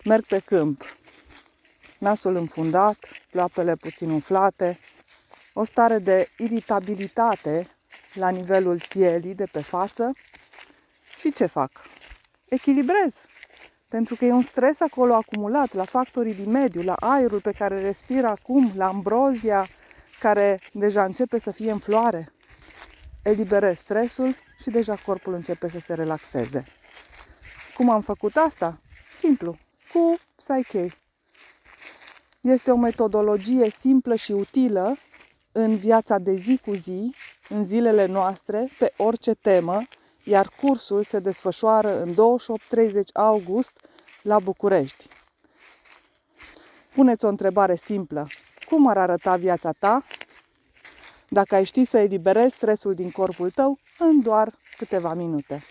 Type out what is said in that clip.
Merg pe câmp, nasul înfundat, pleoapele puțin umflate, o stare de iritabilitate la nivelul pielii de pe față. Și ce fac? Echilibrez. Pentru că e un stres acolo acumulat la factorii din mediu, la aerul pe care respir acum, la ambrozia care deja începe să fie în floare. Eliberez stresul și deja corpul începe să se relaxeze. Cum am făcut asta? Simplu, cu Psyche. Este o metodologie simplă și utilă în viața de zi cu zi, în zilele noastre, pe orice temă, iar cursul se desfășoară în 28-30 august la București. Puneți o întrebare simplă. Cum ar arăta viața ta dacă ai ști să eliberezi stresul din corpul tău în doar câteva minute?